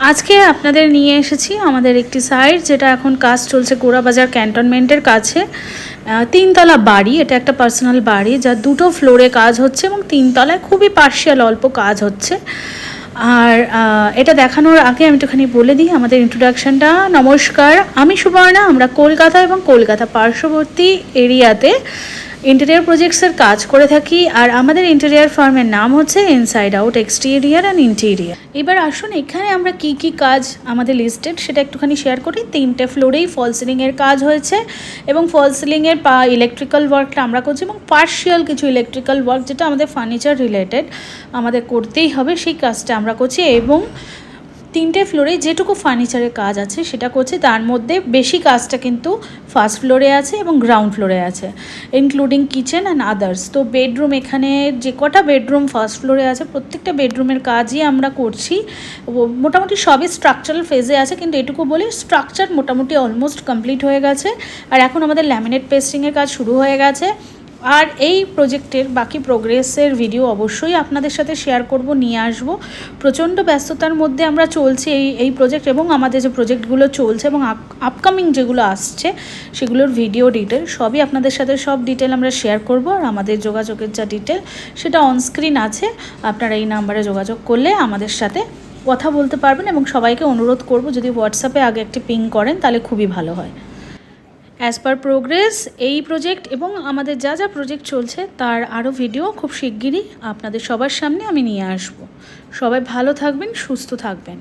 আজকে আপনাদের নিয়ে এসেছি আমাদের একটি সাইট, যেটা এখন কাজ চলছে গোড়াবাজার ক্যান্টনমেন্টের কাছে। তিনতলা বাড়ি, এটা একটা পার্সোনাল বাড়ি যা দুটো ফ্লোরে কাজ হচ্ছে এবং তিনতলায় খুবই পার্শিয়াল অল্প কাজ হচ্ছে। আর এটা দেখানোর আগে আমি একটুখানি বলে দিই আমাদের ইন্ট্রোডাকশানটা। নমস্কার, আমি সুবর্ণা। আমরা কলকাতা এবং কলকাতা পার্শ্ববর্তী এরিয়াতে ইন্টেরিয়ার প্রজেক্টসের কাজ করে থাকি, আর আমাদের ইন্টেরিয়ার ফার্মের নাম হচ্ছে inside out exterior and interior. এবার আসুন, এখানে আমরা কি কি কাজ আমাদের লিস্টেড সেটা একটুখানি শেয়ার করি। 3টে ফ্লোরেই ফল সিলিংয়ের কাজ হয়েছে এবং ফল সিলিংয়ের ইলেকট্রিক্যাল ওয়ার্কটা আমরা করছি এবং পার্শিয়াল কিছু ইলেকট্রিক্যাল ওয়ার্ক যেটা আমাদের ফার্নিচার রিলেটেড আমাদের করতেই হবে, সেই কাজটা আমরা করছি। এবং 3টে ফ্লোরে যেটুকু ফার্নিচারের কাজ আছে সেটা করছে, তার মধ্যে বেশি কাজটা কিন্তু ফার্স্ট ফ্লোরে আছে এবং গ্রাউন্ড ফ্লোরে আছে, ইনক্লুডিং কিচেন অ্যান্ড আদার্স। তো বেডরুম, এখানে যে কটা বেডরুম ফার্স্ট ফ্লোরে আছে প্রত্যেকটা বেডরুমের কাজই আমরা করছি। মোটামুটি সবই স্ট্রাকচারাল ফেজে আছে, কিন্তু এটুকু বলি স্ট্রাকচার মোটামুটি অলমোস্ট কমপ্লিট হয়ে গেছে। আর এখন আমাদের ল্যামিনেট পেস্টিংয়ের কাজ শুরু হয়ে গেছে। আর এই প্রজেক্টের বাকি প্রোগ্রেসের ভিডিও অবশ্যই আপনাদের সাথে শেয়ার করব, নিয়ে আসব। প্রচণ্ড ব্যস্ততার মধ্যে আমরা চলছি এই প্রজেক্ট, এবং আমাদের যে প্রজেক্টগুলো চলছে এবং আপকামিং যেগুলো আসছে সেগুলোর ভিডিও ডিটেল সবই আপনাদের সাথে, সব ডিটেল আমরা শেয়ার করব। আর আমাদের যোগাযোগের যা ডিটেল সেটা অনস্ক্রিন আছে, আপনারা এই নাম্বারে যোগাযোগ করলে আমাদের সাথে কথা বলতে পারবেন। এবং সবাইকে অনুরোধ করব, যদি হোয়াটসঅ্যাপে আগে একটি পিং করেন তাহলে খুবই ভালো হয়। অ্যাজ পার প্রোগ্রেস এই প্রজেক্ট এবং আমাদের যা যা প্রজেক্ট চলছে তার আরও ভিডিও খুব শিগগিরই আপনাদের সবার সামনে আমি নিয়ে আসব। সবাই ভালো থাকবেন, সুস্থ থাকবেন।